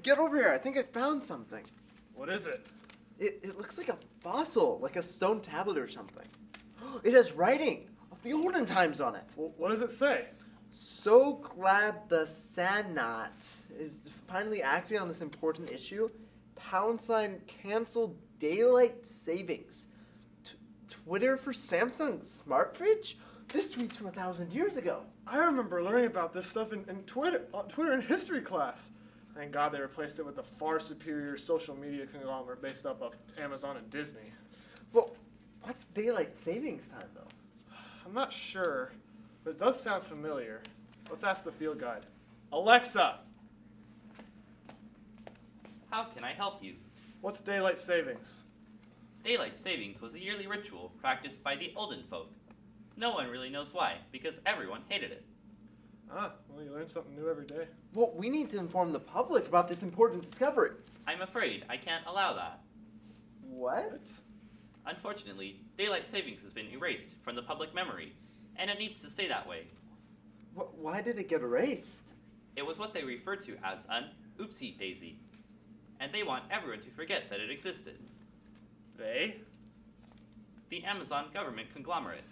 get over here. I think I found something. What is it? It looks like a fossil, like a stone tablet or something. It has writing of the olden times on it. Well, what does it say? So glad the Senate is finally acting on this important issue. # cancel daylight savings. Twitter for Samsung smart fridge? This tweet's from 1,000 years ago. I remember learning about this stuff in Twitter in history class. Thank God they replaced it with a far superior social media conglomerate based up of Amazon and Disney. Well, what's daylight savings time, though? I'm not sure, but it does sound familiar. Let's ask the field guide. Alexa, How can I help you? what's daylight savings? Daylight savings was a yearly ritual practiced by the olden folk. No one really knows why, because everyone hated it. Ah, well, you learn something new every day. Well, we need to inform the public about this important discovery. I'm afraid I can't allow that. What? Unfortunately, daylight savings has been erased from the public memory, and it needs to stay that way. Why did it get erased? It was what they refer to as an oopsie daisy, and they want everyone to forget that it existed. They? The Amazon government conglomerate.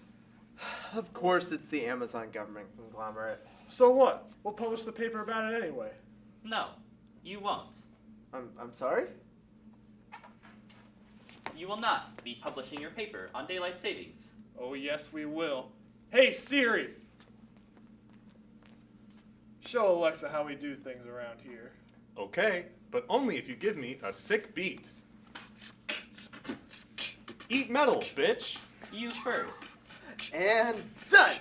Of course it's the Amazon government conglomerate. So what? We'll publish the paper about it anyway. No, you won't. I'm sorry? You will not be publishing your paper on daylight savings. Oh, yes, we will. Hey, Siri! Show Alexa how we do things around here. Okay, but only if you give me a sick beat. Eat metal, bitch! You first. And done!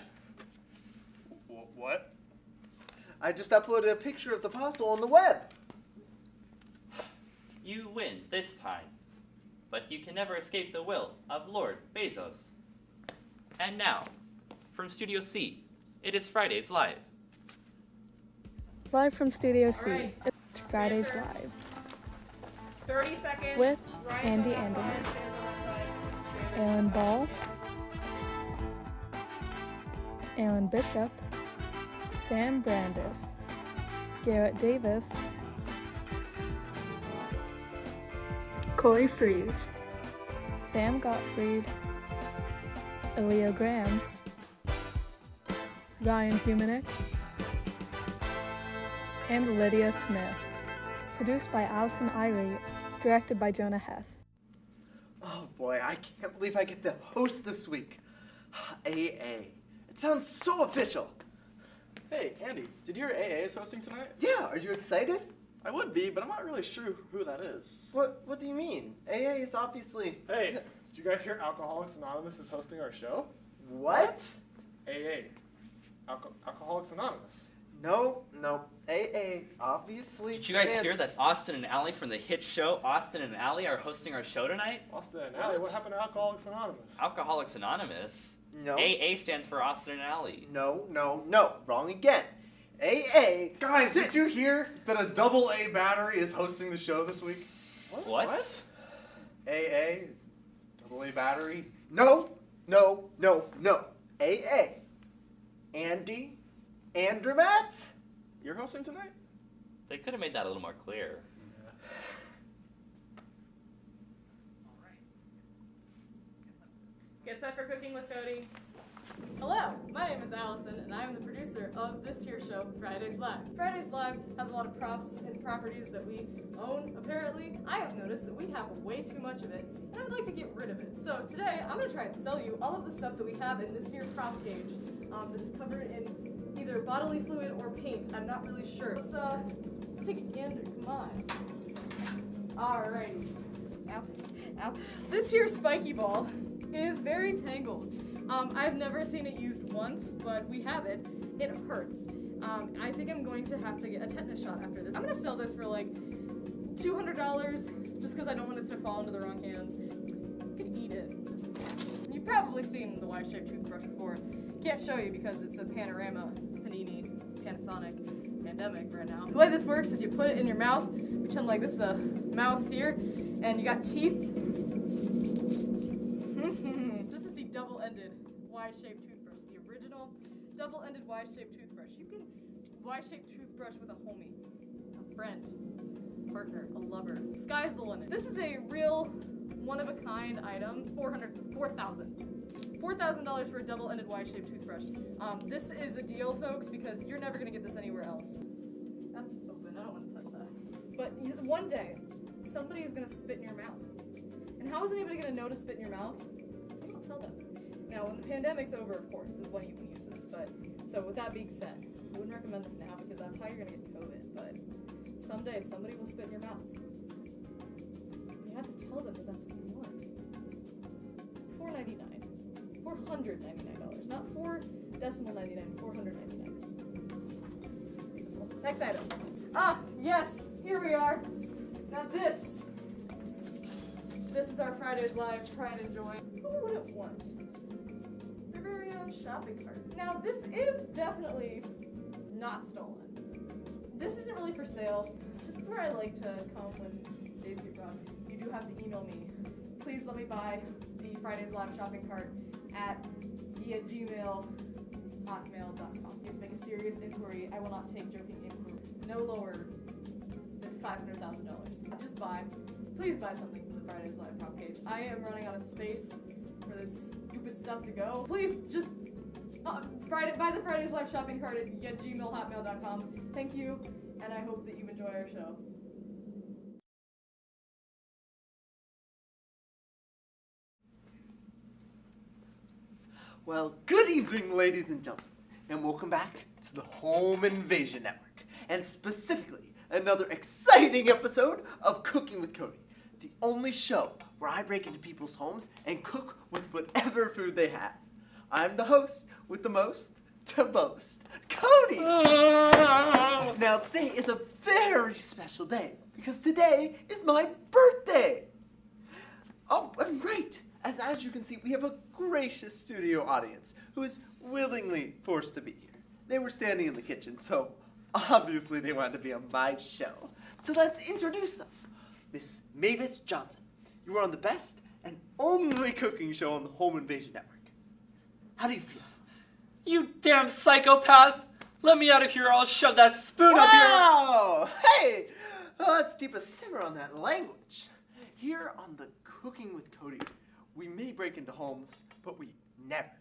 What? I just uploaded a picture of the fossil on the web. You win this time, but you can never escape the will of Lord Bezos. And now, from Studio C, it is Fridays Live. Live from Studio C, right. it's Fridays Live 30 seconds. with Ryann, Andy go Andermatt, outside. Alan Ball, Alan Bishop, Sam Brandis, Garrett Davis, Corey Freeze, Sam Gottfried, Aliyah Graham, Ryan Humeniuk, and Lydia Smith. Produced by Allison Irie, directed by Jonah Hess. Oh boy, I can't believe I get to host this week. AA. It sounds so official. Hey, Andy, did you hear AA is hosting tonight? Yeah, are you excited? I would be, but I'm not really sure who that is. What do you mean? AA is obviously... Hey, did you guys hear Alcoholics Anonymous is hosting our show? What? AA. Alcoholics Anonymous. No. AA obviously Did you guys stands- hear that Austin and Allie from the hit show Austin and Allie are hosting our show tonight? Austin and Allie, what happened to Alcoholics Anonymous? Alcoholics Anonymous? No. AA stands for Austin and Allie. No. Wrong again. AA... Guys, did you hear that a AA battery is hosting the show this week? What? AA? AA battery? No. AA. Andy Andermatt? You're hosting tonight? They could have made that a little more clear. Get set for cooking with Cody. Hello, my name is Allison, and I'm the producer of this here show, Fridays Live. Fridays Live has a lot of props and properties that we own, apparently. I have noticed that we have way too much of it, and I would like to get rid of it. So today, I'm going to try and sell you all of the stuff that we have in this here prop cage that is covered in either bodily fluid or paint. I'm not really sure. Let's take a gander, come on. Alrighty. Ow. This here spiky ball is very tangled. I've never seen it used once, but we have it. It hurts. I think I'm going to have to get a tetanus shot after this. I'm going to sell this for like $200 just because I don't want it to fall into the wrong hands. You could eat it. You've probably seen the Y-shaped toothbrush before. Can't show you because it's a panorama, Panini, Panasonic, pandemic right now. The way this works is you put it in your mouth, pretend like this is a mouth here, and you got teeth. This is the double-ended Y-shaped toothbrush, the original double-ended Y-shaped toothbrush. You can Y-shaped toothbrush with a homie, a friend, partner, a lover. Sky's the limit. This is a real one-of-a-kind item, $4,000 for a double-ended Y-shaped toothbrush. This is a deal, folks, because you're never gonna get this anywhere else. That's open, I don't wanna touch that. But one day, somebody is gonna spit in your mouth. And how is anybody gonna know to spit in your mouth? You don't tell them. Now, when the pandemic's over, of course, is when you can use this, but, so with that being said, I wouldn't recommend this now because that's how you're gonna get COVID, but someday somebody will spit in your mouth. You have to tell them that that's what you want. $4.99. $499, not $4.99, $499. It's beautiful. Next item. Ah, yes, here we are. Now this is our Fridays Live Try and Enjoy. Who wouldn't want their very own shopping cart? Now this is definitely not stolen. This isn't really for sale. This is where I like to come when days get rough. You do have to email me. Please let me buy the Fridays Live shopping cart at hotmail.com. You have to make a serious inquiry. I will not take joking inquiry. No lower than $500,000. Just buy. Please buy something from the Fridays Live prop page. I am running out of space for this stupid stuff to go. Please just buy the Fridays Live shopping cart at hotmail.com. Thank you, and I hope that you enjoy our show. Well, good evening, ladies and gentlemen, and welcome back to the Home Invasion Network, and specifically another exciting episode of Cooking with Cody, the only show where I break into people's homes and cook with whatever food they have. I'm the host with the most to boast, Cody. Now today is a very special day because today is my birthday. Oh, I'm right. And as you can see, we have a gracious studio audience who is willingly forced to be here. They were standing in the kitchen, so obviously they wanted to be on my show. So let's introduce them. Miss Mavis Johnson, you are on the best and only cooking show on the Home Invasion Network. How do you feel? You damn psychopath! Let me out of here or I'll shove that spoon up your... Wow! Hey! Let's keep a simmer on that language. Here on the Cooking with Cody, we may break into homes, but we never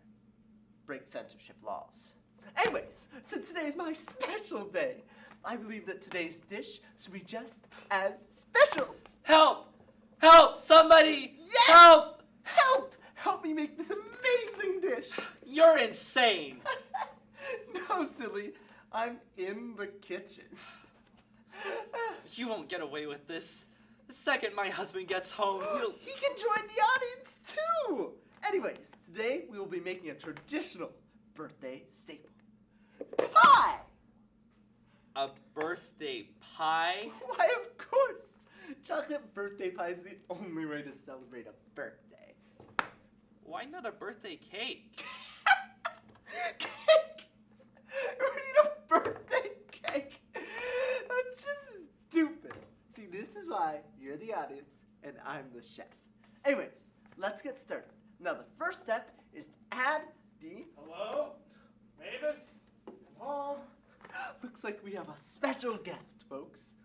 break censorship laws. Anyways, since today is my special day, I believe that today's dish should be just as special. Help! Help! Somebody! Yes! Help! Help! Help me make this amazing dish. You're insane! No, silly. I'm in the kitchen. You won't get away with this. The second my husband gets home, he'll... He can join the audience too! Anyways, today we will be making a traditional birthday staple. Pie! A birthday pie? Why, of course! Chocolate birthday pie is the only way to celebrate a birthday. Why not a birthday cake? Cake! We need a birthday cake! That's just stupid. See, this is why you're the audience and I'm the chef. Anyways, let's get started. Now, the first step is to add the... Hello? Mavis? Home? Looks like we have a special guest, folks.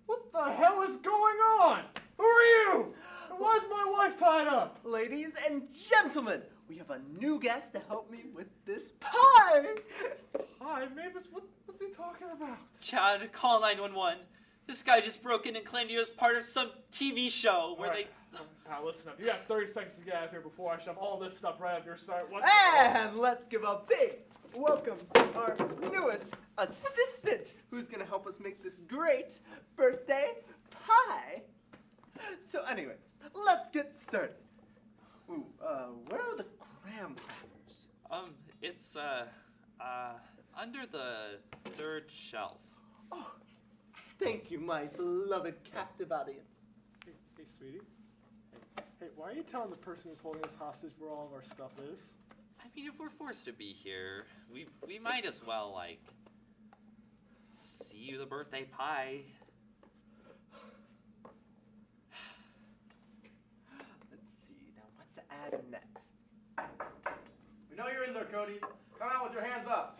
What the hell is going on? Who are you? And why's my wife tied up? Ladies and gentlemen, we have a new guest to help me with this pie. Hi, Mavis. What's he talking about? Chad, call 911. This guy just broke in and claimed he was part of some TV show where they... Now listen up. You have 30 seconds to get out of here before I shove all this stuff right up your side. And let's give a big welcome to our newest assistant who's going to help us make this great birthday pie. So anyways, let's get started. Ooh, where are the graham crackers? It's, under the third shelf. Oh, thank you, my beloved captive audience. Hey, sweetie. Hey, why are you telling the person who's holding us hostage where all of our stuff is? I mean, if we're forced to be here, we might as well, like, see you the birthday pie. Let's see, now what to add next? We know you're in there, Cody. Come out with your hands up.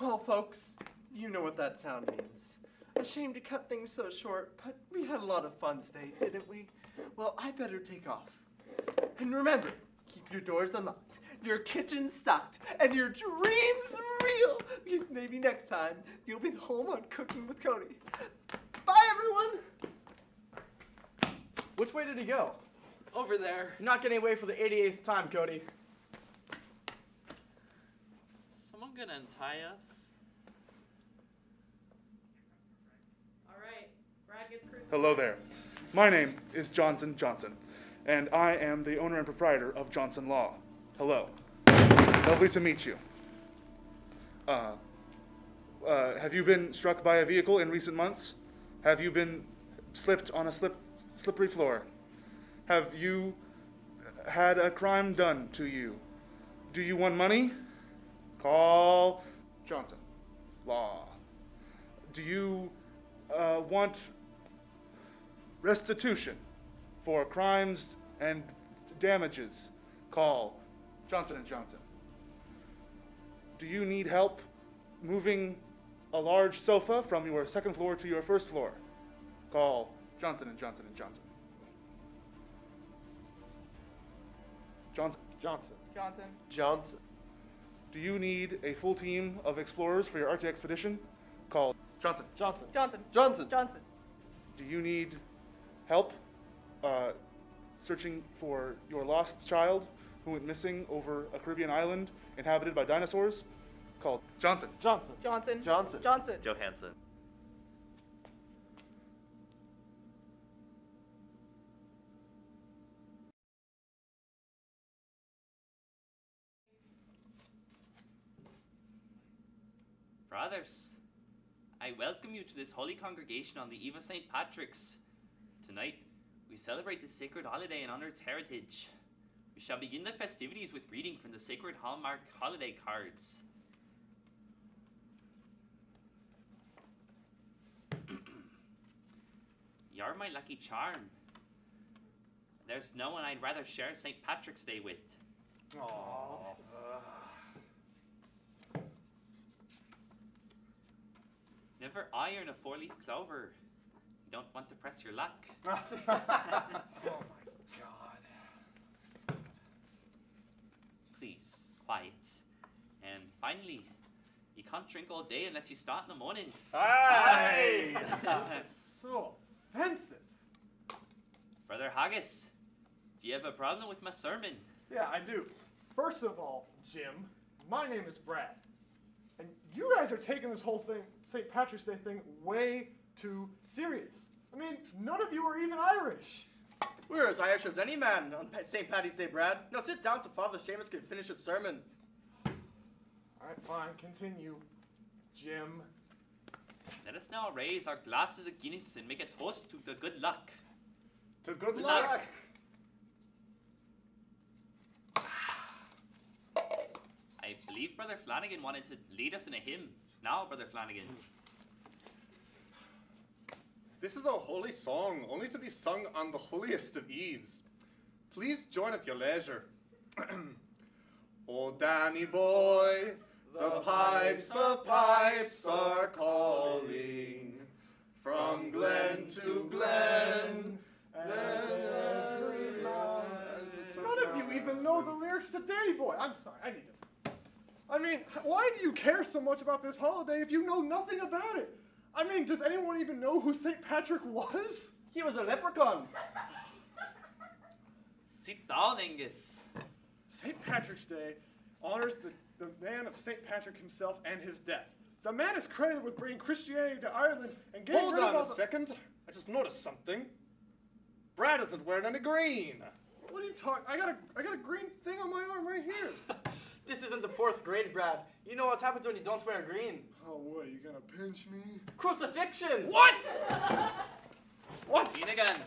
Well, folks, you know what that sound means. A shame to cut things so short, but we had a lot of fun today, didn't we? Well, I better take off. And remember, keep your doors unlocked, your kitchen stocked, and your dreams real. Maybe next time you'll be home on Cooking with Cody. Bye, everyone. Which way did he go? Over there. You're not getting away for the 88th time, Cody. Someone gonna untie us? All right. Brad gets crucified. Hello there. My name is Johnson Johnson, and I am the owner and proprietor of Johnson Law. Hello. Lovely to meet you. Have you been struck by a vehicle in recent months? Have you been slipped on a slippery floor? Have you had a crime done to you? Do you want money? Call Johnson Law. Do you want restitution for crimes and damages? Call Johnson & Johnson. Do you need help moving a large sofa from your second floor to your first floor? Call Johnson & Johnson & Johnson. Johnson. Johnson. Johnson. Johnson. Do you need a full team of explorers for your Arctic expedition? Call Johnson. Johnson. Johnson. Johnson. Johnson. Do you need help searching for your lost child who went missing over a Caribbean island inhabited by dinosaurs? Call Johnson. Johnson. Johnson. Johnson. Johnson. Johansson. Brothers, I welcome you to this holy congregation on the eve of St. Patrick's. Tonight, we celebrate this sacred holiday in honor of its heritage. We shall begin the festivities with reading from the sacred Hallmark holiday cards. You're my lucky charm. There's no one I'd rather share St. Patrick's Day with. Aww. Never iron a four-leaf clover. You don't want to press your luck. Oh my god. Please, quiet. And finally, you can't drink all day unless you start in the morning. Hey! This is so offensive. Brother Haggis, do you have a problem with my sermon? Yeah, I do. First of all, Jim, my name is Brad. And you guys are taking this whole thing, St. Patrick's Day thing, way too serious. I mean, none of you are even Irish. We're as Irish as any man on St. Patty's Day, Brad. Now sit down so Father Seamus can finish his sermon. All right, fine, continue, Jim. Let us now raise our glasses of Guinness and make a toast to the good luck. To good Good luck. luck. I believe Brother Flanagan wanted to lead us in a hymn. Now, Brother Flanagan. This is a holy song, only to be sung on the holiest of eves. Please join at your leisure. Oh, Danny boy, the pipes are calling from glen to glen. None of you even know the lyrics to Danny Boy. I'm sorry, I mean, why do you care so much about this holiday if you know nothing about it? I mean, does anyone even know who St. Patrick was? He was a leprechaun. Sit down, Angus. St. Patrick's Day honors the man of St. Patrick himself and his death. The man is credited with bringing Christianity to Ireland and getting Hold rid of on all a the... second. I just noticed something. Brad isn't wearing any green. What are you talking? I got a green thing on my arm right here. This isn't the 4th grade, Brad. You know what happens when you don't wear green. Oh, what, are you gonna pinch me? Crucifixion! What? What? Finnegan,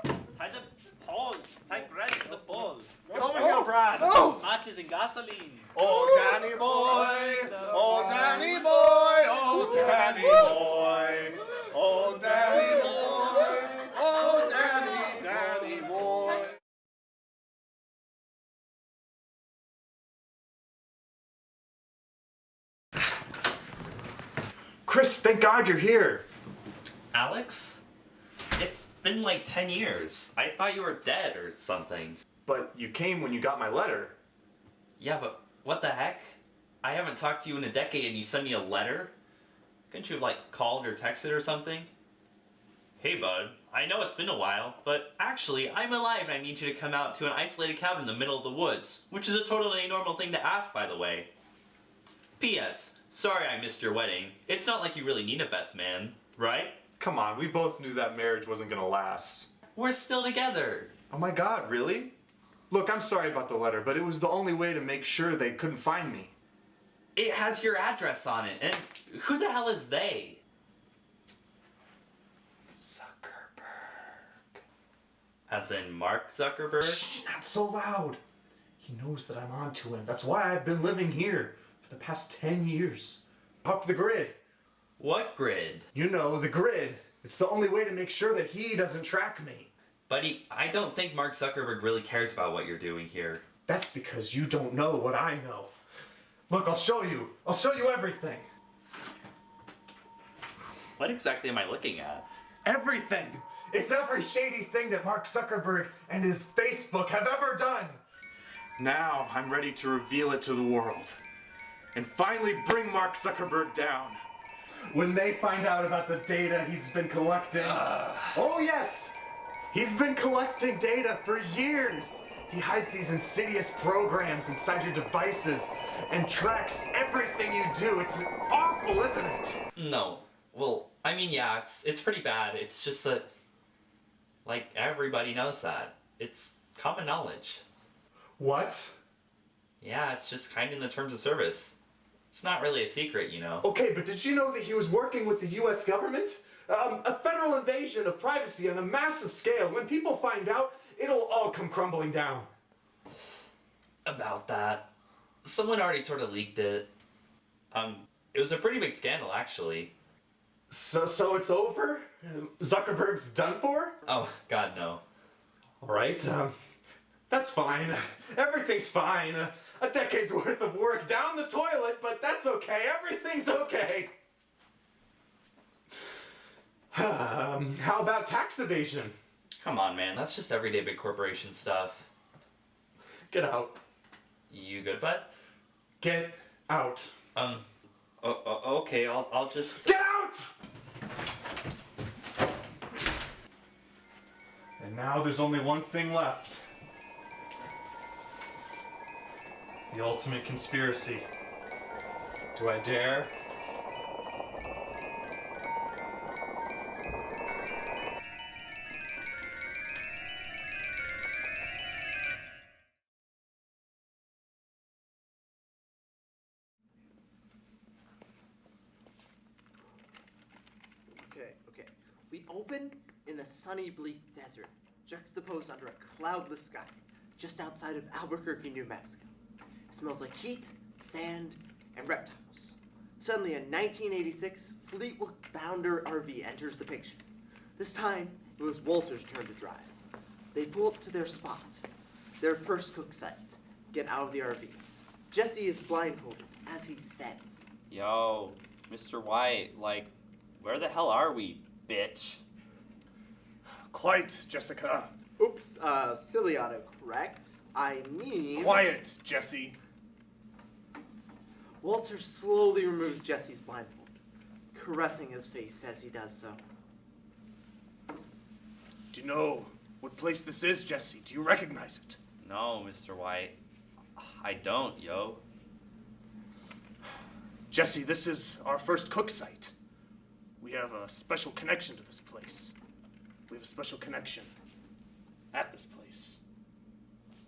tie the pole. Tie bread to the pole. Come here, Brad. No! Matches and gasoline. Oh, Danny boy. Oh, Danny boy. Oh, Danny boy. Oh, Danny boy. Oh, Danny boy. Chris, thank God you're here. Alex? It's been like 10 years. I thought you were dead or something. But you came when you got my letter. Yeah, but what the heck? I haven't talked to you in a decade and you sent me a letter? Couldn't you have, like, called or texted or something? Hey, bud. I know it's been a while, but actually, I'm alive and I need you to come out to an isolated cabin in the middle of the woods, which is a totally normal thing to ask, by the way. P.S. Sorry I missed your wedding. It's not like you really need a best man, right? Come on, we both knew that marriage wasn't gonna last. We're still together. Oh my god, really? Look, I'm sorry about the letter, but it was the only way to make sure they couldn't find me. It has your address on it, and who the hell is they? As in Mark Zuckerberg? Shh, not so loud. He knows that I'm on to him. That's why I've been living here for the past 10 years. Off the grid. What grid? You know, the grid. It's the only way to make sure that he doesn't track me. Buddy, I don't think Mark Zuckerberg really cares about what you're doing here. That's because you don't know what I know. Look, I'll show you. I'll show you everything. What exactly am I looking at? Everything. It's every shady thing that Mark Zuckerberg and his Facebook have ever done. Now I'm ready to reveal it to the world. And finally bring Mark Zuckerberg down. When they find out about the data he's been collecting. Oh yes! He's been collecting data for years. He hides these insidious programs inside your devices and tracks everything you do. It's awful, isn't it? No. Well, I mean, yeah, it's pretty bad. It's just that, like, everybody knows that. It's common knowledge. What? Yeah, it's just kind of in the terms of service. It's not really a secret, you know. Okay, but did you know that he was working with the US government? A federal invasion of privacy on a massive scale. When people find out, it'll all come crumbling down. About that. Someone already sort of leaked it. It was a pretty big scandal, actually. So it's over? Zuckerberg's done for? Oh, God, no. All right, that's fine. Everything's fine. A decade's worth of work down the toilet, but that's okay. Everything's okay. How about tax evasion? Come on, man. That's just everyday big corporation stuff. Get out. You good, bud? Get out. Okay, I'll just... Get out! And now there's only one thing left. The ultimate conspiracy. Do I dare? Okay. We open in a sunny, bleak desert, juxtaposed under a cloudless sky, just outside of Albuquerque, New Mexico. It smells like heat, sand, and reptiles. Suddenly, a 1986 Fleetwood Bounder RV enters the picture. This time, it was Walter's turn to drive. They pull up to their spot, their first cook site, get out of the RV. Jesse is blindfolded as he sets. Yo, Mr. White, like, where the hell are we, bitch? Quiet, Jessica. Oops, silly autocorrect. I mean... Quiet, Jesse. Walter slowly removes Jesse's blindfold, caressing his face as he does so. Do you know what place this is, Jesse? Do you recognize it? No, Mr. White. I don't, yo. Jesse, this is our first cook site. We have a special connection to this place. We have a special connection at this place.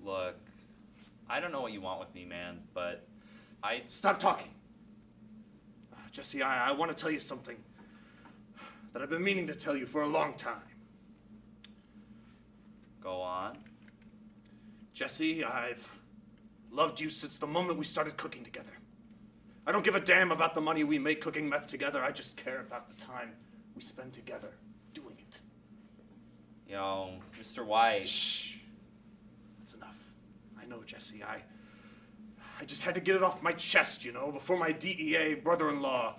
Look, I don't know what you want with me, man, but Stop talking. Jesse, I want to tell you something that I've been meaning to tell you for a long time. Go on. Jesse, I've loved you since the moment we started cooking together. I don't give a damn about the money we make cooking meth together. I just care about the time we spend together doing it. Yo, Mr. White. Shh. That's enough. I know, Jesse. I just had to get it off my chest, you know, before my DEA brother-in-law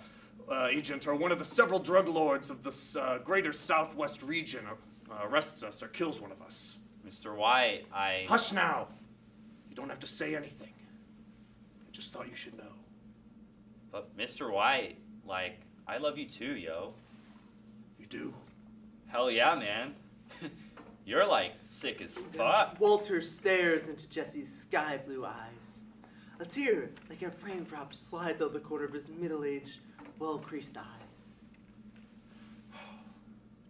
agent, or one of the several drug lords of this greater southwest region arrests us or kills one of us. Mr. White, Hush now! You don't have to say anything. I just thought you should know. But Mr. White, like, I love you too, yo. You do? Hell yeah, man. You're like sick as fuck. Walter stares into Jesse's sky blue eyes. A tear, like a raindrop, slides out the corner of his middle-aged, well-creased eye.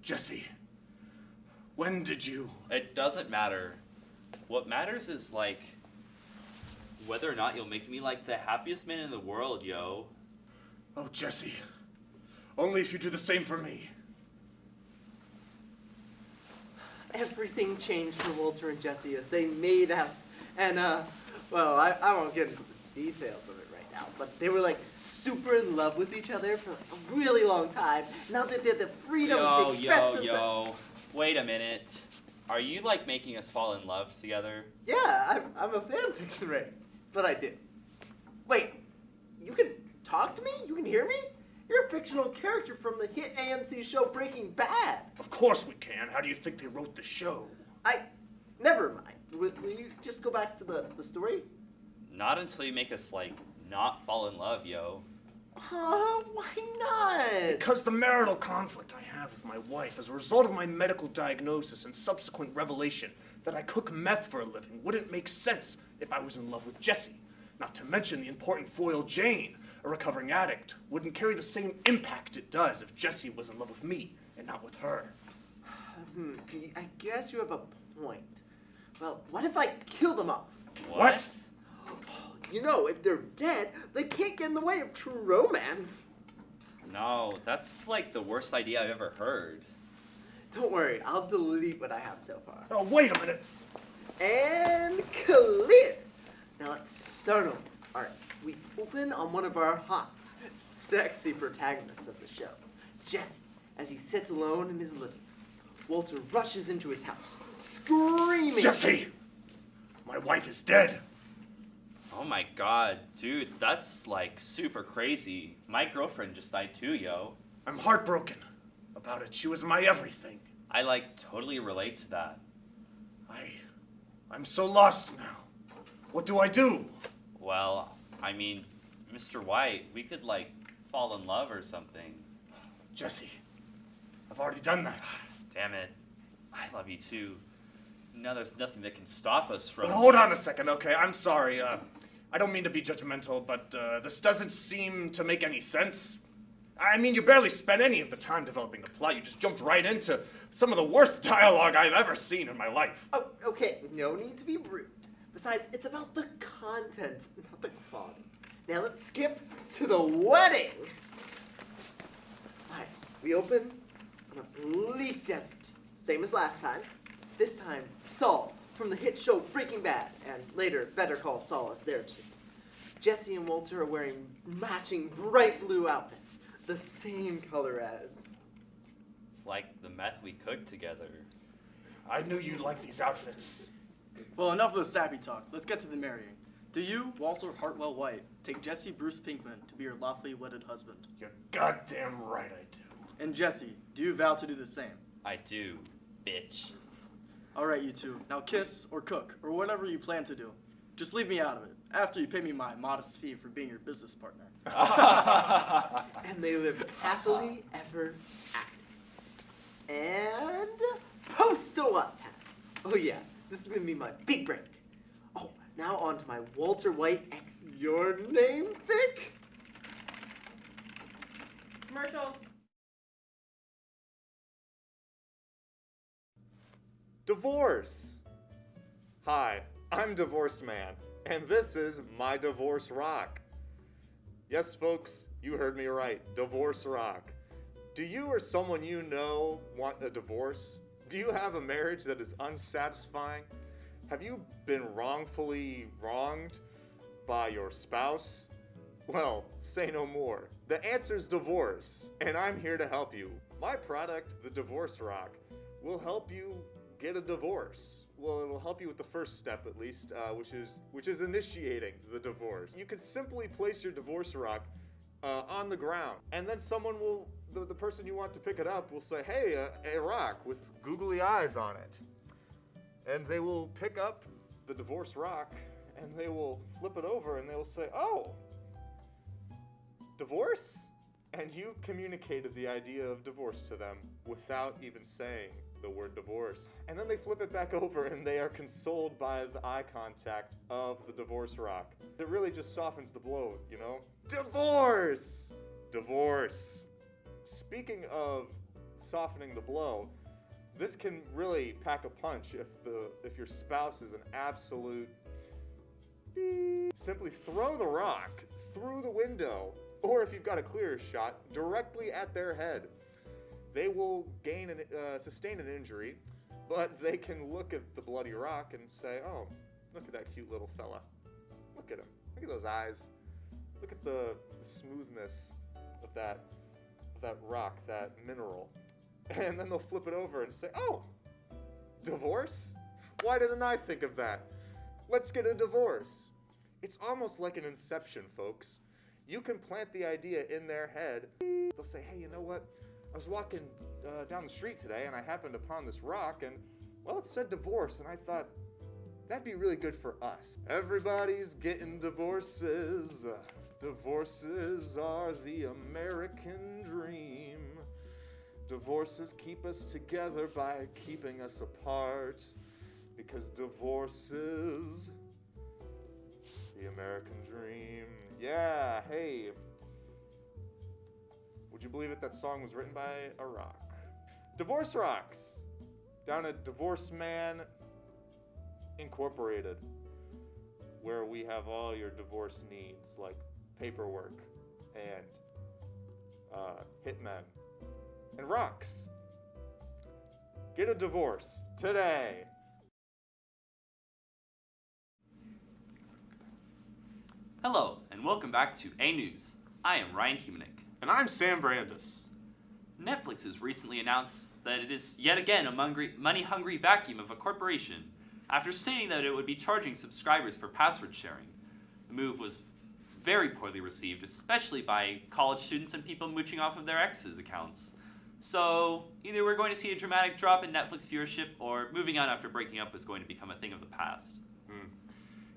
Jesse, when did you? It doesn't matter. What matters is, like, whether or not you'll make me, like, the happiest man in the world, yo. Oh, Jesse. Only if you do the same for me. Everything changed for Walter and Jesse as they made out. And, well, I won't get into the details of it right now, but they were, like, super in love with each other for a really long time. Now that they had the freedom to express themselves. Wait a minute. Are you, like, making us fall in love together? Yeah, I'm a fan fiction writer. That's what I do. Wait, you can talk to me? You can hear me? You're a fictional character from the hit AMC show Breaking Bad. Of course we can. How do you think they wrote the show? Never mind. Will you just go back to the story? Not until you make us, like, not fall in love, yo. Why not? Because the marital conflict I have with my wife as a result of my medical diagnosis and subsequent revelation that I cook meth for a living wouldn't make sense if I was in love with Jesse. Not to mention the important foil Jane, a recovering addict, wouldn't carry the same impact it does if Jesse was in love with me and not with her. I guess you have a point. Well, what if I kill them off? What? You know, if they're dead, they can't get in the way of true romance. No, that's like the worst idea I've ever heard. Don't worry, I'll delete what I have so far. Oh, wait a minute. And clear. Now let's start over. All right, we open on one of our hot, sexy protagonists of the show, Jesse, as he sits alone in his living room. Walter rushes into his house, screaming. Jesse! My wife is dead. Oh my god, dude, that's like super crazy. My girlfriend just died too, yo. I'm heartbroken about it. She was my everything. I like totally relate to that. I'm so lost now. What do I do? Well, I mean, Mr. White, we could like fall in love or something. Jesse, I've already done that. Damn it. I love you too. Now there's nothing that can stop us from... Well, hold on a second, okay? I'm sorry. I don't mean to be judgmental, but this doesn't seem to make any sense. I mean, you barely spent any of the time developing the plot. You just jumped right into some of the worst dialogue I've ever seen in my life. Oh, okay, no need to be rude. Besides, it's about the content, not the quality. Now let's skip to the wedding. All right, we open on a bleak desert, same as last time. This time, Saul from the hit show Breaking Bad, and later Better Call Saul is there too. Jesse and Walter are wearing matching bright blue outfits, the same color as... It's like the meth we cooked together. I knew you'd like these outfits. Well, enough of the sappy talk. Let's get to the marrying. Do you, Walter Hartwell White, take Jesse Bruce Pinkman to be your lawfully wedded husband? You're goddamn right I do. And Jesse, do you vow to do the same? I do, bitch. All right, you two. Now kiss or cook or whatever you plan to do. Just leave me out of it after you pay me my modest fee for being your business partner. And they lived happily ever after. And postal Wattpad. Oh yeah, this is gonna be my big break. Oh, now on to my Walter White X Your Name fic. Commercial. Divorce. Hi, I'm Divorce Man, and this is My Divorce Rock. Yes, folks, you heard me right. Divorce Rock. Do you or someone you know want a divorce? Do you have a marriage that is unsatisfying? Have you been wrongfully wronged by your spouse? Well, say no more. The answer's divorce, and I'm here to help you. My product, the Divorce Rock, will help you get a divorce. Well, it'll help you with the first step at least, which is initiating the divorce. You can simply place your Divorce Rock on the ground. And then someone will, the person you want to pick it up will say, hey, a rock with googly eyes on it. And they will pick up the divorce rock and they will flip it over and they will say, oh, divorce? And you communicated the idea of divorce to them without even saying the word divorce. And then they flip it back over and they are consoled by the eye contact of the divorce rock. It really just softens the blow, you know? Divorce! Divorce. Speaking of softening the blow, this can really pack a punch if your spouse is an absolute beep. Simply throw the rock through the window, or if you've got a clearer shot, directly at their head. They will sustain an injury, but they can look at the bloody rock and say, oh, look at that cute little fella. Look at him. Look at those eyes. Look at the smoothness of that rock, that mineral. And then they'll flip it over and say, oh, divorce? Why didn't I think of that? Let's get a divorce. It's almost like an inception, folks. You can plant the idea in their head. They'll say, hey, you know what? I was walking down the street today and I happened upon this rock and, well, it said divorce, and I thought, that'd be really good for us. Everybody's getting divorces. Divorces are the American dream. Divorces keep us together by keeping us apart. Because divorce is the American dream. Yeah, hey. Would you believe it? That song was written by a rock. Divorce Rocks. Down at Divorce Man Incorporated, where we have all your divorce needs, like paperwork and hitmen and rocks. Get a divorce today. Hello, and welcome back to A News. I am Ryan Humeniuk. And I'm Sam Brandis. Netflix has recently announced that it is yet again a money-hungry vacuum of a corporation, after stating that it would be charging subscribers for password sharing. The move was very poorly received, especially by college students and people mooching off of their exes' accounts. So, either we're going to see a dramatic drop in Netflix viewership, or moving on after breaking up is going to become a thing of the past.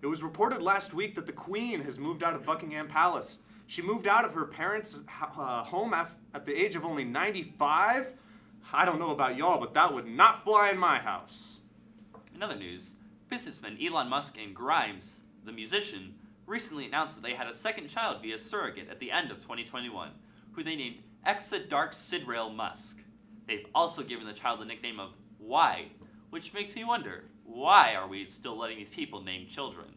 It was reported last week that the Queen has moved out of Buckingham Palace. She moved out of her parents' home at the age of only 95. I don't know about y'all, but that would not fly in my house. In other news, businessmen Elon Musk and Grimes, the musician, recently announced that they had a second child via surrogate at the end of 2021, who they named Dark Sidrail Musk. They've also given the child the nickname of Wide, which makes me wonder, why are we still letting these people name children?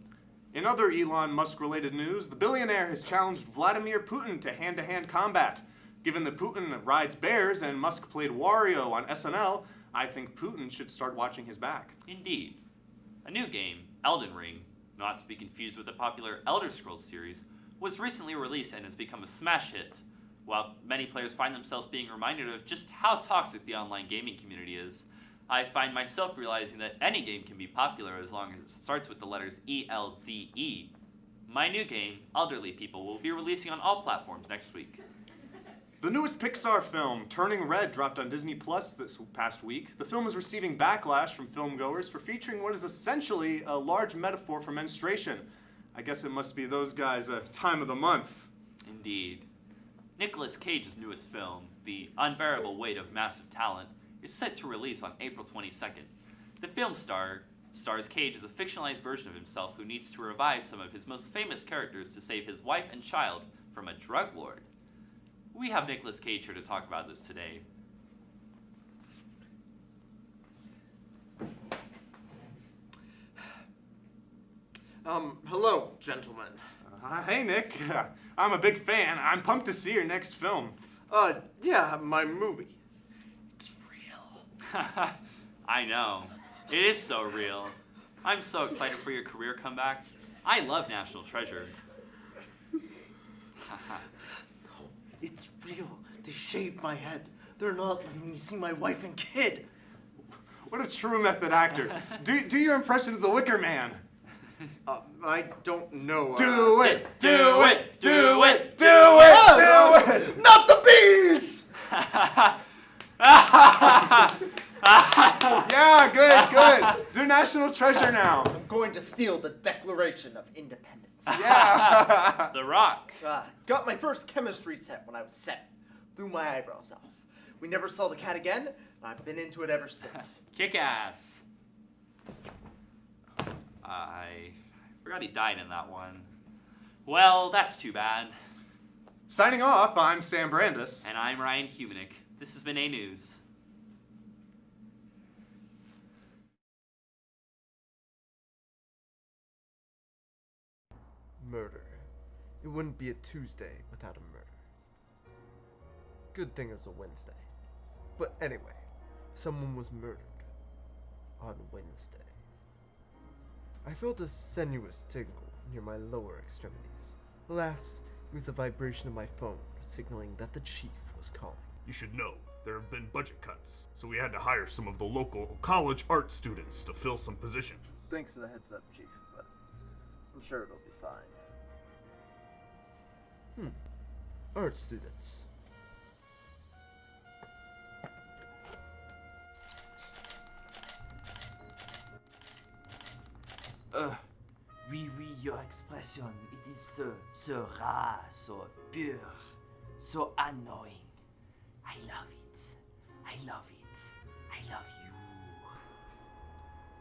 In other Elon Musk-related news, the billionaire has challenged Vladimir Putin to hand-to-hand combat. Given that Putin rides bears and Musk played Wario on SNL, I think Putin should start watching his back. Indeed. A new game, Elden Ring, not to be confused with the popular Elder Scrolls series, was recently released and has become a smash hit. While many players find themselves being reminded of just how toxic the online gaming community is, I find myself realizing that any game can be popular as long as it starts with the letters ELDE. My new game, Elderly People, will be releasing on all platforms next week. The newest Pixar film, Turning Red, dropped on Disney Plus this past week. The film is receiving backlash from filmgoers for featuring what is essentially a large metaphor for menstruation. I guess it must be those guys' time of the month. Indeed. Nicolas Cage's newest film, The Unbearable Weight of Massive Talent, is set to release on April 22nd. The film stars Cage as a fictionalized version of himself who needs to revive some of his most famous characters to save his wife and child from a drug lord. We have Nicolas Cage here to talk about this today. Hello, gentlemen. Hey, Nick. I'm a big fan. I'm pumped to see your next film. Yeah, my movie. It's real. I know. It is so real. I'm so excited for your career comeback. I love National Treasure. It's real. They shaved my head. They're not letting me see my wife and kid. What a true method actor. Do your impression of the Wicker Man. I don't know. Do it! Do it! Do it! Do it! head, not the bees! Yeah, good. Do National Treasure now. I'm going to steal the Declaration of Independence. Yeah. The Rock. Got my first chemistry set when I was 7. Threw my eyebrows off. We never saw the cat again, and I've been into it ever since. Kick ass. I forgot he died in that one. Well, that's too bad. Signing off, I'm Sam Brandis. And I'm Ryan Humeniuk. This has been A News. Murder. It wouldn't be a Tuesday without a murder. Good thing it was a Wednesday. But anyway, someone was murdered on Wednesday. I felt a sinuous tingle near my lower extremities. Alas, it was the vibration of my phone signaling that the chief was calling. You should know, there have been budget cuts, so we had to hire some of the local college art students to fill some positions. Thanks for the heads up, Chief, but I'm sure it'll be fine. Art students. Oui, your expression, it is so rare, so pure, so annoying. I love it. I love it. I love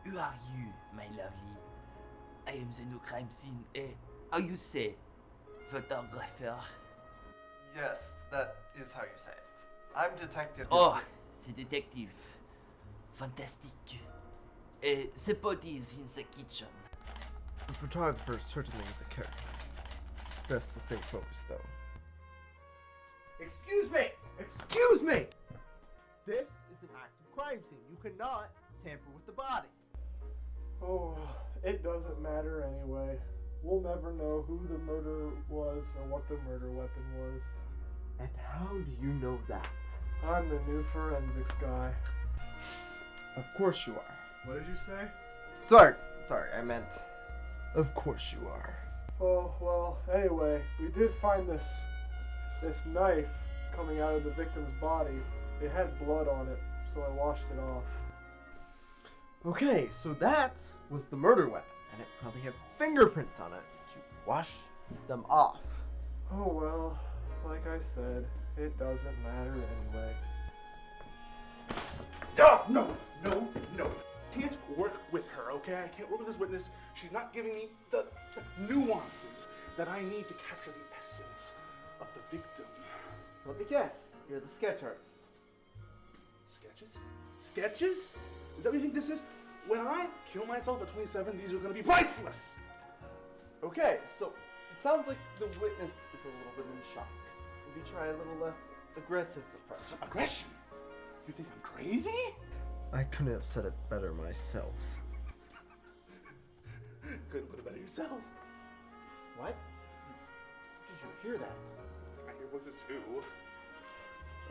you. Who are you, my lovely? I am the new crime scene, how you say, photographer? Yes, that is how you say it. I'm Detective. Oh, c'est detective. Fantastic. The body is in the kitchen. The photographer certainly is a character. Best to stay focused, though. Excuse me! Excuse me! This is an active crime scene. You cannot tamper with the body. Oh, it doesn't matter anyway. We'll never know who the murderer was or what the murder weapon was. And how do you know that? I'm the new forensics guy. Of course you are. What did you say? Sorry, I meant... Of course you are. Oh, well, anyway, we did find this knife coming out of the victim's body. It had blood on it, so I washed it off. Okay, so that was the murder weapon, and it probably had fingerprints on it. Did you wash them off? Oh, well, like I said, it doesn't matter anyway. No. Can't work with her, okay? I can't work with this witness. She's not giving me the nuances that I need to capture the essence of the victim. Let me guess, you're the sketch artist. Sketches? Sketches? Is that what you think this is? When I kill myself at 27, these are gonna be priceless! Okay, so it sounds like the witness is a little bit in shock. Maybe try a little less aggressive approach. Aggression? You think I'm crazy? I couldn't have said it better myself. Couldn't put it better yourself. What? Did you hear that? I hear voices too.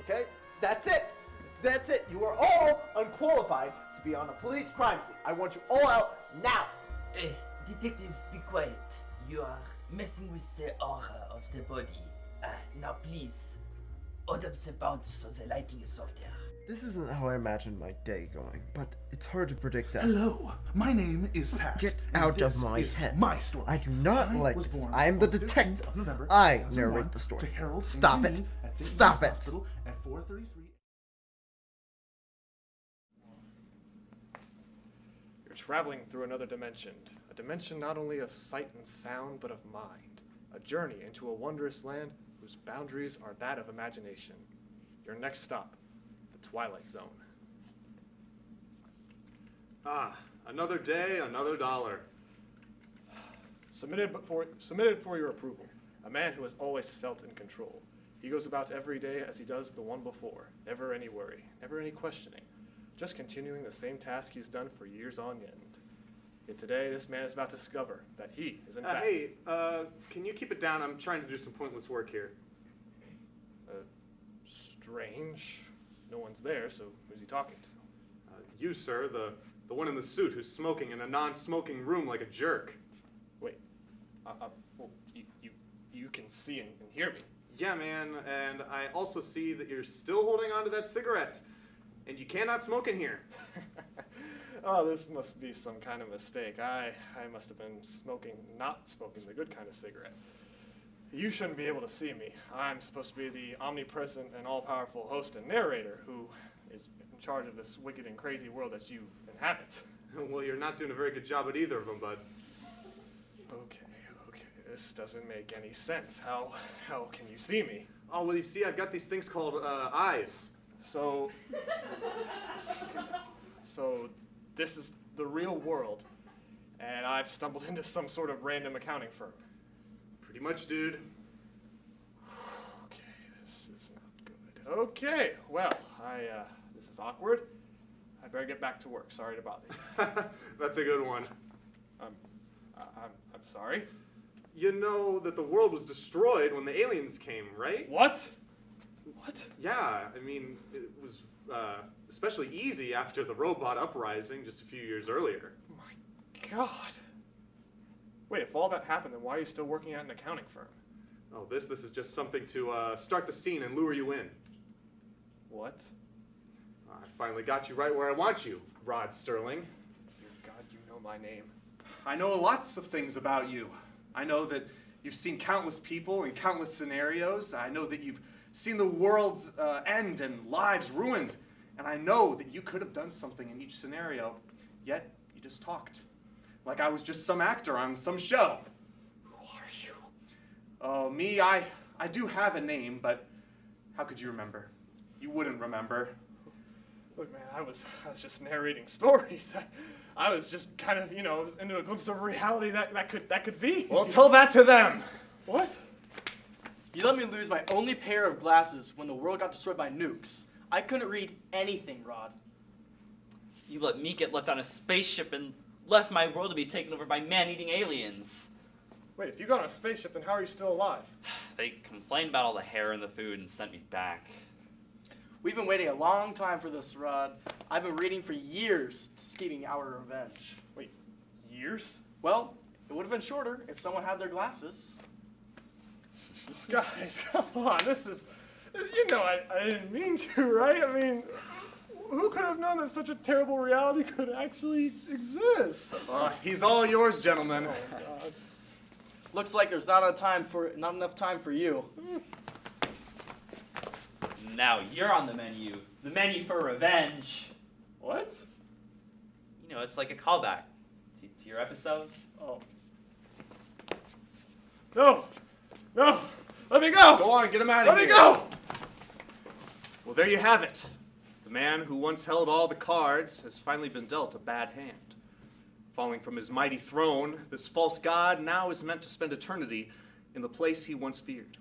Okay, that's it! That's it! You are all unqualified to be on a police crime scene. I want you all out now! Detective, be quiet. You are messing with the aura of the body. Now please, hold up the bounce so the lighting is softer. This isn't how I imagined my day going, but it's hard to predict that. Hello, my name is Pat. Get out of my head. My story. I do not like this. I am the detective. I narrate the story. Stop it. Stop it. At 4:33. You're traveling through another dimension. A dimension not only of sight and sound, but of mind. A journey into a wondrous land whose boundaries are that of imagination. Your next stop, the Twilight Zone. Ah, another day, another dollar. Submitted for your approval. A man who has always felt in control. He goes about every day as he does the one before. Never any worry, never any questioning. Just continuing the same task he's done for years on end. Yet today, this man is about to discover that he is in fact... Hey, can you keep it down? I'm trying to do some pointless work here. Strange. No one's there, so who's he talking to? You, sir, the one in the suit who's smoking in a non-smoking room like a jerk. Wait. Well, you can see and hear me. Yeah, man, and I also see that you're still holding on to that cigarette. And you cannot smoke in here. Oh, this must be some kind of mistake. I must have been not smoking the good kind of cigarette. You shouldn't be able to see me. I'm supposed to be the omnipresent and all-powerful host and narrator who is in charge of this wicked and crazy world that you inhabit. Well, you're not doing a very good job at either of them, bud. Okay, this doesn't make any sense. How can you see me? Oh, well, you see, I've got these things called eyes. So this is the real world, and I've stumbled into some sort of random accounting firm. Pretty much, dude. Okay, this is not good. Okay, well, this is awkward. I better get back to work. Sorry to bother you. That's a good one. I'm sorry. You know that the world was destroyed when the aliens came, right? What? What? Yeah, I mean, it was especially easy after the robot uprising just a few years earlier. My God. Wait, if all that happened, then why are you still working at an accounting firm? Oh, this is just something to start the scene and lure you in. What? I finally got you right where I want you, Rod Sterling. Dear God, you know my name. I know lots of things about you. I know that you've seen countless people in countless scenarios. I know that you've seen the world's end and lives ruined. And I know that you could have done something in each scenario, yet you just talked. Like I was just some actor on some show. Who are you? Oh, me, I do have a name, but how could you remember? You wouldn't remember. Look, man, I was just narrating stories. I was just kind of, was into a glimpse of reality that could be. Well, tell that to them. What? You let me lose my only pair of glasses when the world got destroyed by nukes. I couldn't read anything, Rod. You let me get left on a spaceship and left my world to be taken over by man-eating aliens. Wait, if you got on a spaceship, then how are you still alive? They complained about all the hair in the food and sent me back. We've been waiting a long time for this, Rod. I've been reading for years, scheming our revenge. Wait, years? Well, it would have been shorter if someone had their glasses. Guys, come on, this is... I didn't mean to, right? I mean, who could have known that such a terrible reality could actually exist? He's all yours, gentlemen. Oh, God. Looks like there's not enough time for you. Now you're on the menu. The menu for revenge. What? It's like a callback to your episode. Oh. No! Let me go! Go on, get him out of here. Let me go! Well, there you have it. The man who once held all the cards has finally been dealt a bad hand. Falling from his mighty throne, this false god now is meant to spend eternity in the place he once feared.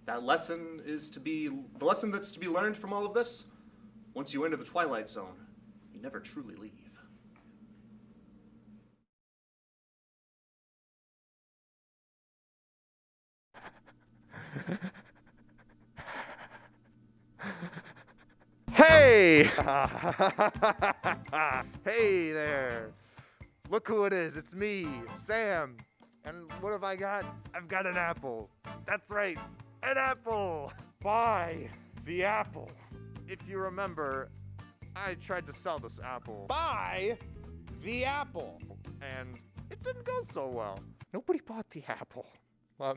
The lesson that's to be learned from all of this, once you enter the Twilight Zone, you never truly leave. Hey! Hey there. Look who it is. It's me, Sam. And what have I got? I've got an apple. That's right, an apple. Buy the apple. If you remember, I tried to sell this apple. Buy the apple. And it didn't go so well. Nobody bought the apple. Well,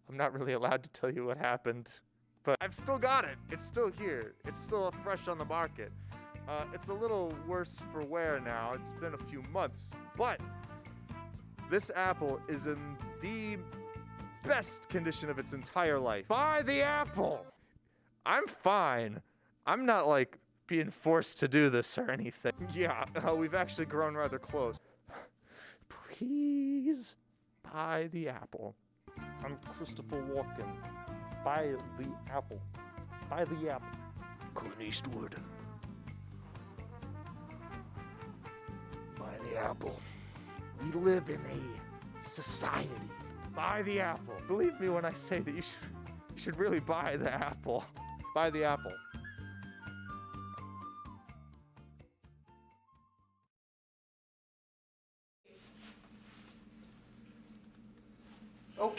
I'm not really allowed to tell you what happened. But I've still got it. It's still here. It's still fresh on the market. It's a little worse for wear now. It's been a few months. But this apple is in the best condition of its entire life. Buy the apple! I'm fine. I'm not like being forced to do this or anything. Yeah, we've actually grown rather close. Please buy the apple. I'm Christopher Walken. Buy the apple. Buy the apple. Clint Eastwood. Buy the apple. We live in a society. Buy the apple. Believe me when I say that you should really buy the apple. Buy the apple.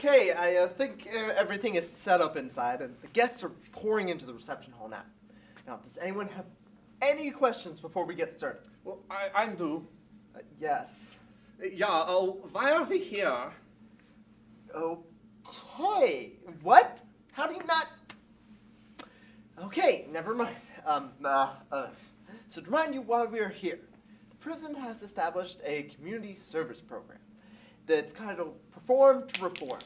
Okay, I think everything is set up inside, and the guests are pouring into the reception hall now. Now, does anyone have any questions before we get started? Well, I do. Yes. Yeah, why are we here? Okay. What? How do you not... Okay, never mind. So to remind you why we are here, the prison has established a community service program that's titled Perform to Reform.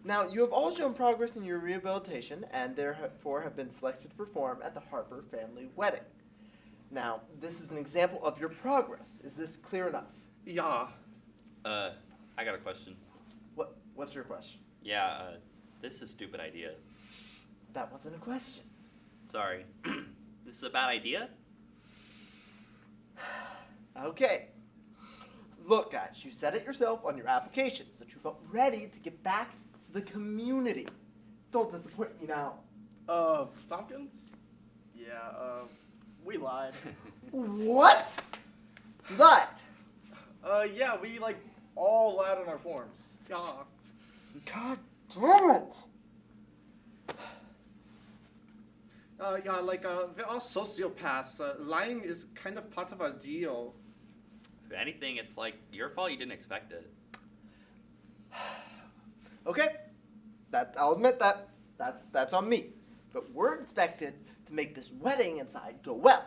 Now, you have all shown progress in your rehabilitation and therefore have been selected to perform at the Harper family wedding. Now, this is an example of your progress. Is this clear enough? Yeah. I got a question. What's your question? Yeah, this is a stupid idea. That wasn't a question. Sorry. This is a bad idea? Okay. Look, guys, you said it yourself on your applications that you felt ready to get back to the community. Don't disappoint me now. Falcons? Yeah, we lied. What? You lied? Yeah, we, all lied on our forms. Yeah. God damn it! Yeah, we're all sociopaths. Lying is kind of part of our deal. If anything, it's your fault you didn't expect it. Okay, I'll admit that. That's on me. But we're expected to make this wedding inside go well.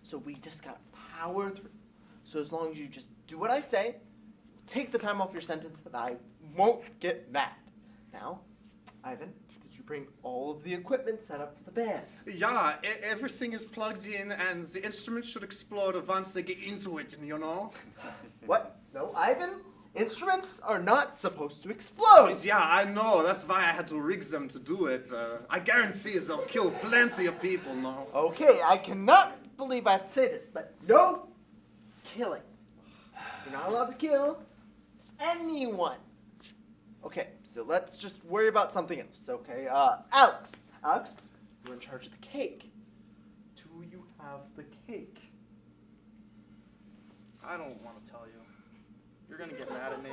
So we just gotta power through. So as long as you just do what I say, take the time off your sentence, and I won't get mad. Now, Ivan, did you bring all of the equipment set up for the band? Yeah, everything is plugged in, and the instruments should explode once they get into it, you know? What? No, Ivan? Instruments are not supposed to explode! Yeah, I know. That's why I had to rig them to do it. I guarantee they'll kill plenty of people now. Okay, I cannot believe I have to say this, but no killing. You're not allowed to kill anyone. Okay, so let's just worry about something else, okay? Alex, you're in charge of the cake. Do you have the cake? I don't want to tell you. You're gonna get mad at me.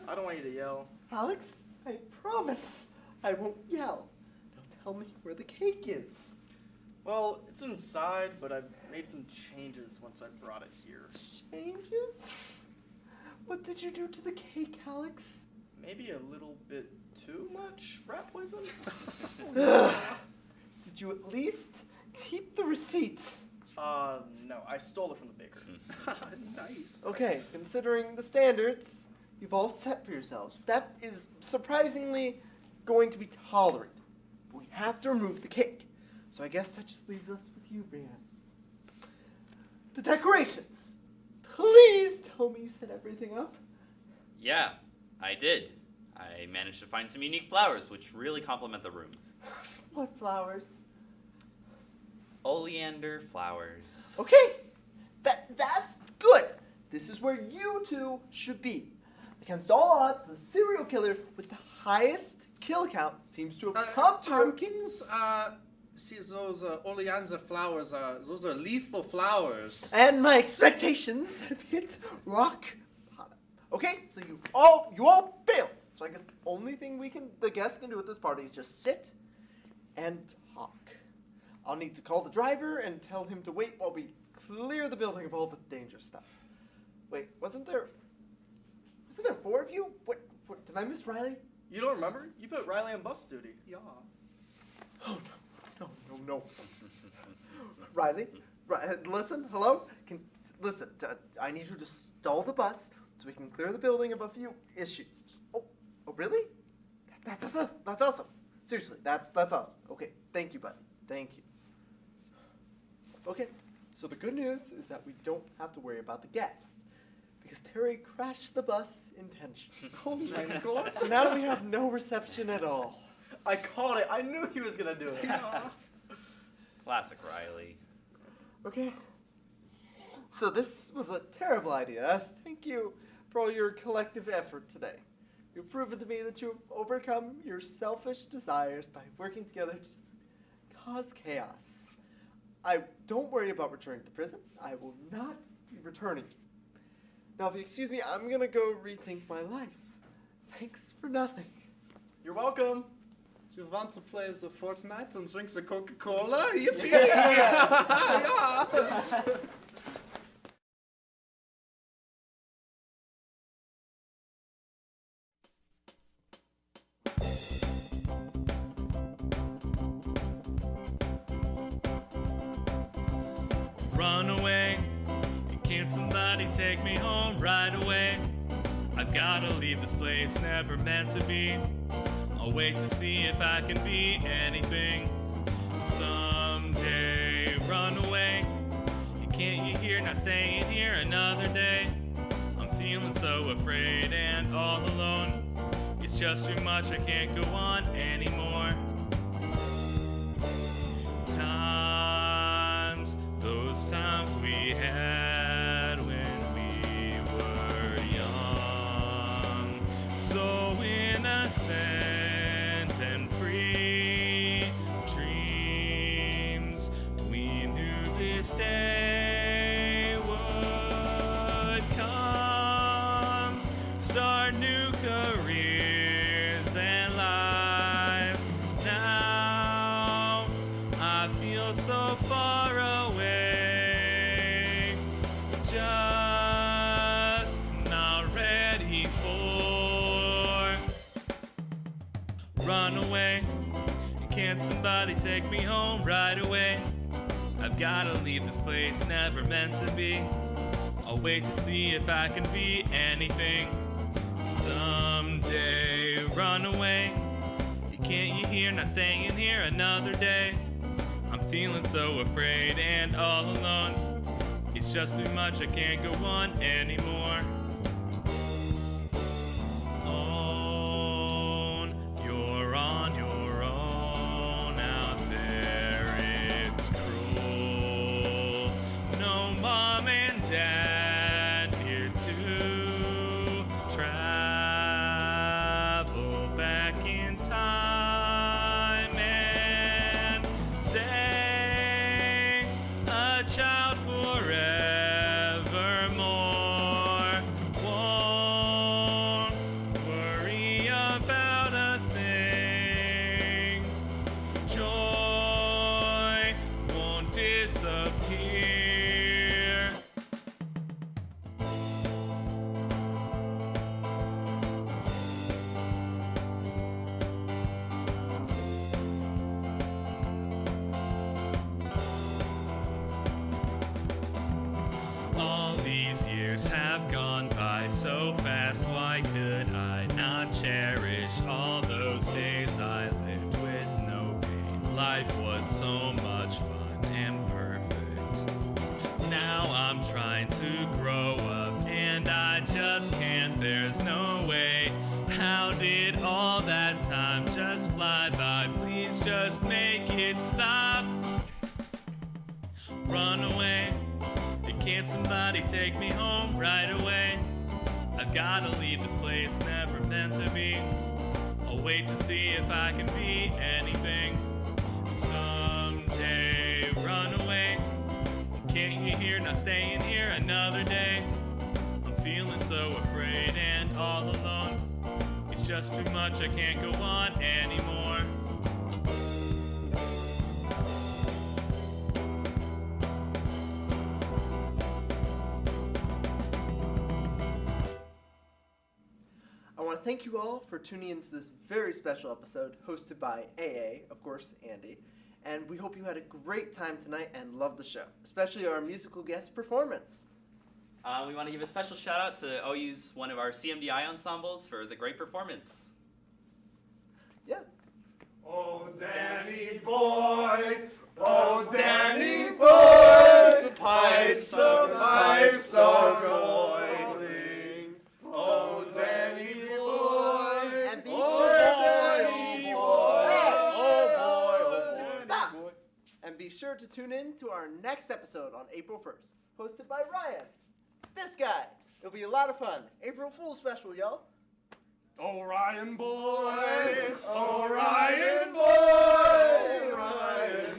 I don't want you to yell. Alex, I promise I won't yell. Now tell me where the cake is. Well, it's inside, but I've made some changes once I brought it here. Changes? What did you do to the cake, Alex? Maybe a little bit too much rat poison? Did you at least keep the receipt? No, I stole it from the baker. Nice. Okay, considering the standards you've all set for yourselves, that is surprisingly going to be tolerated. But we have to remove the cake. So I guess that just leaves us with you, Ryann. The decorations. Please tell me you set everything up. Yeah, I did. I managed to find some unique flowers, which really complement the room. What flowers? Oleander flowers. Okay, that's good. This is where you two should be. Against all odds, the serial killer with the highest kill count seems to have come to... Pumpkins, see those oleander flowers, those are lethal flowers. And my expectations have hit rock bottom. Okay, so you all failed. So I guess the only thing the guests can do at this party is just sit and talk. I'll need to call the driver and tell him to wait while we clear the building of all the dangerous stuff. Wait, wasn't there 4 of you? What did I miss Riley? You don't remember? You put Riley on bus duty. Yeah. Oh, no. Riley, listen, hello? Listen, I need you to stall the bus so we can clear the building of a few issues. Oh, really? That's awesome. Seriously, that's awesome. Okay, thank you, buddy. Thank you. Okay, so the good news is that we don't have to worry about the guests because Terry crashed the bus intentionally. Oh my God. So now we have no reception at all. I called it. I knew he was gonna do it. Classic Riley. Okay. So this was a terrible idea. Thank you for all your collective effort today. You've proven to me that you've overcome your selfish desires by working together to cause chaos. Don't worry about returning to prison. I will not be returning. Now, if you excuse me, I'm gonna go rethink my life. Thanks for nothing. You're welcome. Do you want to play the Fortnite and drink the Coca-Cola? Yippee! Yeah. Run away, can't somebody take me home right away? I've gotta leave this place, never meant to be. I'll wait to see if I can be anything someday. Run away, can't you hear, not staying here another day? I'm feeling so afraid and all alone. It's just too much, I can't go on anymore. Those times we had when we were young, so innocent and free. Dreams, we knew this day would come. Start new careers and lives. Now I feel so far away. Run away, can't somebody take me home right away? I've gotta leave this place, never meant to be. I'll wait to see if I can be anything someday. Run away, can't you hear, not staying here another day? I'm feeling so afraid and all alone. It's just too much, I can't go on anymore. On your own out there, it's cruel. No mom and dad here to travel back in time and stay a child forevermore. Won't worry about a thing. Joy won't disappear. All these years have gone by so fast. Why could I not cherish all those days I lived with no pain? Life was so much fun and perfect. Now I'm trying to grow up and I just can't. There's no way. How did all that time just fly by? Please just make it stop. Run away. Can't somebody take me home right away? I've gotta leave this place, never meant to be. I'll wait to see if I can be anything someday. Run away, can't you hear, not staying here another day? I'm feeling so afraid and all alone. It's just too much, I can't go on anymore. I want to thank you all for tuning into this very special episode hosted by AA, of course, Andy. And we hope you had a great time tonight and loved the show, especially our musical guest performance. We want to give a special shout out to OU's one of our CMDI ensembles for the great performance. Yeah. Oh, Danny boy, oh, Danny boy, the pipes are calling. Oh, Danny boy, and be And be sure to tune in to our next episode on April 1st, hosted by Ryan. This guy. It'll be a lot of fun. April Fool's special, y'all. Oh, Ryan boy, oh, Ryan boy, Ryan